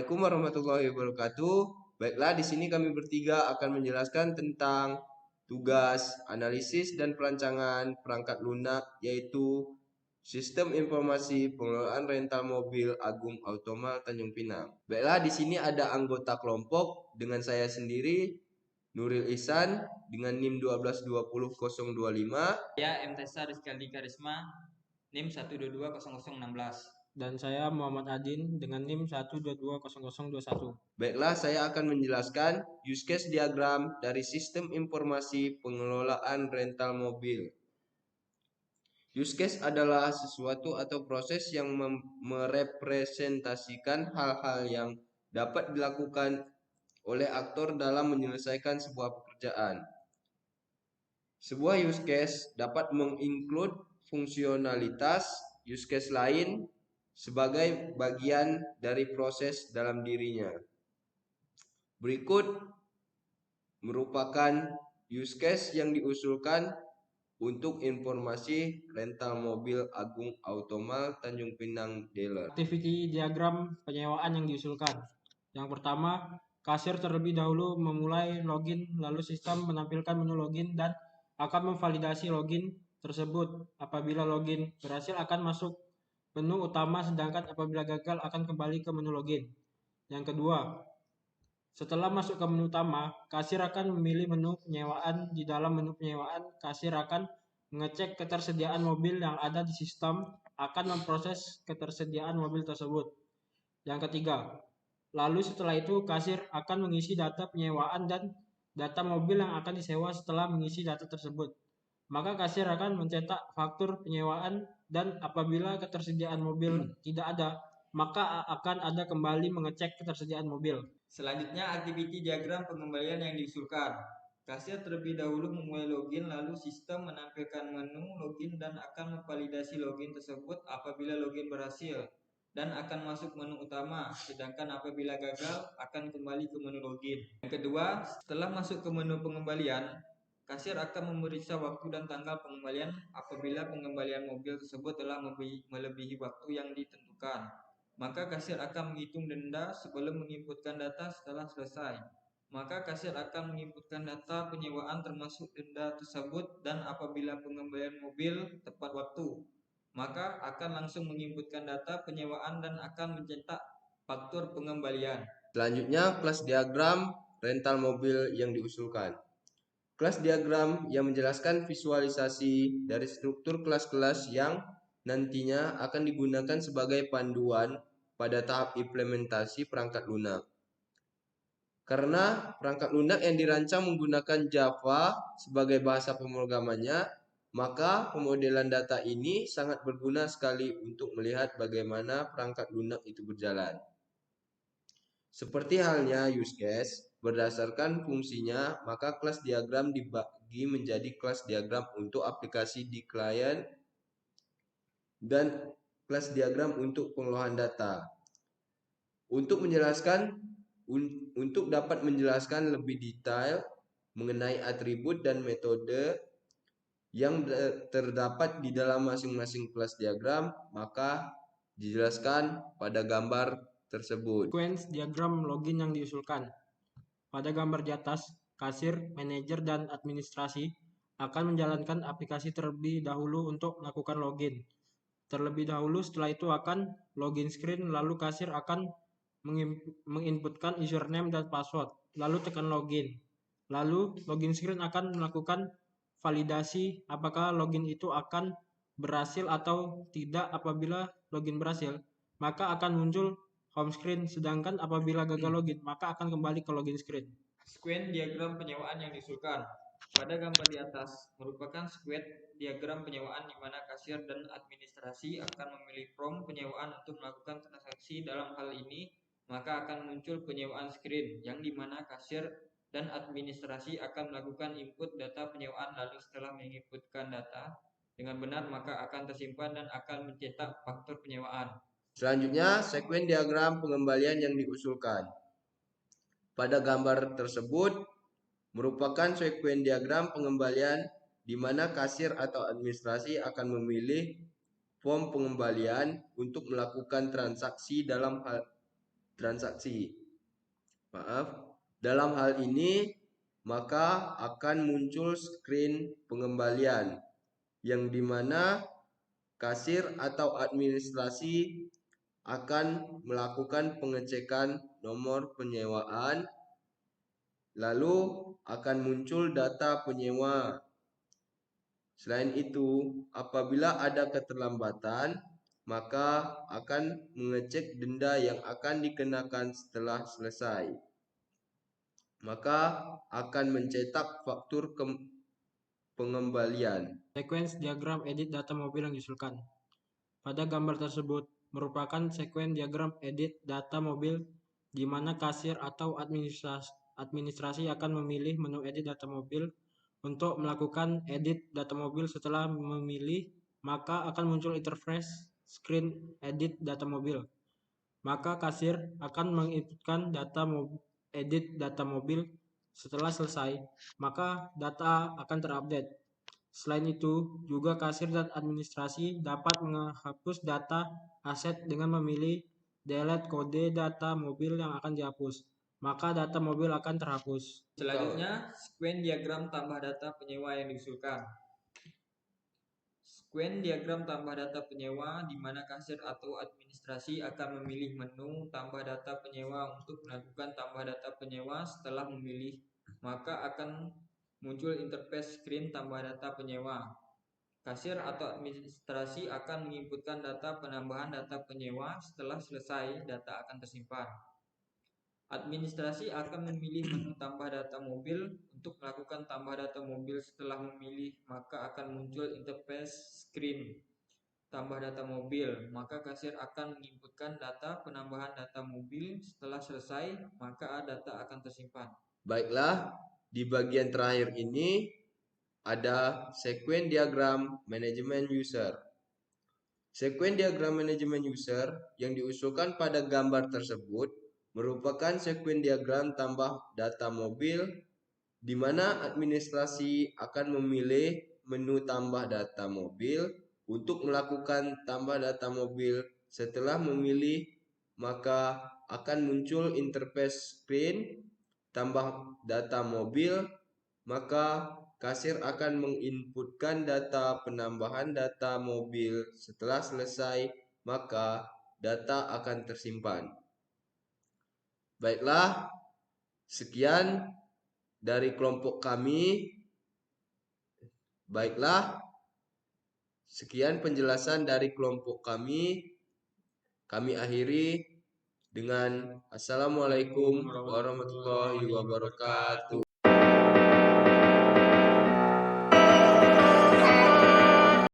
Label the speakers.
Speaker 1: Assalamualaikum warahmatullahi wabarakatuh. Baiklah, di sini kami bertiga akan menjelaskan tentang tugas, analisis, dan perancangan perangkat lunak, yaitu Sistem Informasi Pengelolaan Rental Mobil Agung Automal Tanjung Pinang. Baiklah, di sini ada anggota kelompok dengan saya sendiri, Nuril Ihsan, dengan NIM 1220025.
Speaker 2: Saya M. Tesa Rizky Aldi Karisma, NIM 1220016.
Speaker 3: Dan saya Muhammad Adin dengan NIM 1220021.
Speaker 1: Baiklah, saya akan menjelaskan use case diagram dari Sistem Informasi Pengelolaan Rental Mobil. Use case adalah sesuatu atau proses yang merepresentasikan hal-hal yang dapat dilakukan oleh aktor dalam menyelesaikan sebuah pekerjaan. Sebuah use case dapat menginclude fungsionalitas use case lain sebagai bagian dari proses dalam dirinya. Berikut merupakan use case yang diusulkan untuk informasi rental mobil Agung Automal Tanjung Pinang Dealer.
Speaker 3: Activity diagram penyewaan yang diusulkan. Yang pertama, kasir terlebih dahulu memulai login, lalu sistem menampilkan menu login dan akan memvalidasi login tersebut. Apabila login berhasil akan masuk menu utama, sedangkan apabila gagal akan kembali ke menu login. Yang kedua, setelah masuk ke menu utama, kasir akan memilih menu penyewaan. Di dalam menu penyewaan, kasir akan mengecek ketersediaan mobil yang ada di sistem, akan memproses ketersediaan mobil tersebut. Yang ketiga, lalu setelah itu kasir akan mengisi data penyewaan dan data mobil yang akan disewa. Setelah mengisi data tersebut, maka kasir akan mencetak faktur penyewaan, dan apabila ketersediaan mobil tidak ada, maka akan ada kembali mengecek ketersediaan mobil.
Speaker 2: Selanjutnya, activity diagram pengembalian yang diusulkan. Kasir terlebih dahulu memulai login, lalu sistem menampilkan menu login dan akan memvalidasi login tersebut. Apabila login berhasil dan akan masuk menu utama, sedangkan apabila gagal akan kembali ke menu login. Yang kedua, setelah masuk ke menu pengembalian, kasir akan memeriksa waktu dan tanggal pengembalian. Apabila pengembalian mobil tersebut telah melebihi waktu yang ditentukan, maka kasir akan menghitung denda sebelum menginputkan data. Setelah selesai, maka kasir akan menginputkan data penyewaan termasuk denda tersebut, dan apabila pengembalian mobil tepat waktu, maka akan langsung menginputkan data penyewaan dan akan mencetak faktur pengembalian.
Speaker 1: Selanjutnya, kelas diagram rental mobil yang diusulkan. Kelas diagram yang menjelaskan visualisasi dari struktur kelas-kelas yang nantinya akan digunakan sebagai panduan pada tahap implementasi perangkat lunak. Karena perangkat lunak yang dirancang menggunakan Java sebagai bahasa pemrogramannya, maka pemodelan data ini sangat berguna sekali untuk melihat bagaimana perangkat lunak itu berjalan. Seperti halnya use case, berdasarkan fungsinya, maka kelas diagram dibagi menjadi kelas diagram untuk aplikasi di klien dan kelas diagram untuk pengolahan data. Untuk dapat menjelaskan lebih detail mengenai atribut dan metode yang terdapat di dalam masing-masing kelas diagram, maka dijelaskan pada gambar tersebut.
Speaker 3: Sequence diagram login yang diusulkan. Pada gambar di atas, kasir, manajer, dan administrasi akan menjalankan aplikasi terlebih dahulu untuk melakukan login. Terlebih dahulu, setelah itu akan login screen, lalu kasir akan menginputkan username dan password, lalu tekan login. Lalu login screen akan melakukan validasi apakah login itu akan berhasil atau tidak. Apabila login berhasil, maka akan muncul home screen, sedangkan apabila gagal login, maka akan kembali ke login screen.
Speaker 2: Sequence diagram penyewaan yang diusulkan. Pada gambar di atas merupakan sequence diagram penyewaan di mana kasir dan administrasi akan memilih form penyewaan untuk melakukan transaksi. Dalam hal ini, maka akan muncul penyewaan screen yang dimana kasir dan administrasi akan melakukan input data penyewaan, lalu setelah menginputkan data dengan benar maka akan tersimpan dan akan mencetak faktur penyewaan.
Speaker 1: Selanjutnya, sekuen diagram pengembalian yang diusulkan. Pada gambar tersebut merupakan sekuen diagram pengembalian di mana kasir atau administrasi akan memilih form pengembalian untuk melakukan transaksi. transaksi. Dalam hal ini maka akan muncul screen pengembalian yang dimana kasir atau administrasi akan melakukan pengecekan nomor penyewaan, lalu akan muncul data penyewa. Selain itu, apabila ada keterlambatan, maka akan mengecek denda yang akan dikenakan setelah selesai. Maka akan mencetak faktur pengembalian.
Speaker 3: Sekuens diagram edit data mobil yang diusulkan. Pada gambar tersebut merupakan sekuens diagram edit data mobil di mana kasir atau administrasi akan memilih menu edit data mobil. Untuk melakukan edit data mobil setelah memilih, maka akan muncul interface screen edit data mobil. Maka kasir akan menginputkan data edit data mobil. Setelah selesai, maka data akan terupdate. Selain itu, juga kasir dan administrasi dapat menghapus data aset dengan memilih delete kode data mobil yang akan dihapus. Maka data mobil akan terhapus.
Speaker 2: Selanjutnya, sekuens diagram tambah data penyewa yang diusulkan. Sekuens diagram tambah data penyewa di mana kasir atau administrasi akan memilih menu tambah data penyewa untuk melakukan tambah data penyewa. Setelah memilih, maka akan muncul interface screen tambah data penyewa. Kasir atau administrasi akan menginputkan data penambahan data penyewa. Setelah selesai, data akan tersimpan. Administrasi akan memilih menu tambah data mobil untuk melakukan tambah data mobil. Setelah memilih, maka akan muncul interface screen tambah data mobil. Maka kasir akan menginputkan data penambahan data mobil. Setelah selesai, maka data akan tersimpan.
Speaker 1: Baiklah, di bagian terakhir ini ada sekuens diagram manajemen user. Sekuens diagram manajemen user yang diusulkan pada gambar tersebut merupakan sekuens diagram tambah data mobil di mana administrasi akan memilih menu tambah data mobil untuk melakukan tambah data mobil. Setelah memilih, maka akan muncul interface screen tambah data mobil, maka kasir akan menginputkan data penambahan data mobil. Setelah selesai, maka data akan tersimpan. Baiklah, sekian dari kelompok kami. Baiklah, sekian penjelasan dari kelompok kami. Kami akhiri dengan Assalamualaikum warahmatullahi wabarakatuh.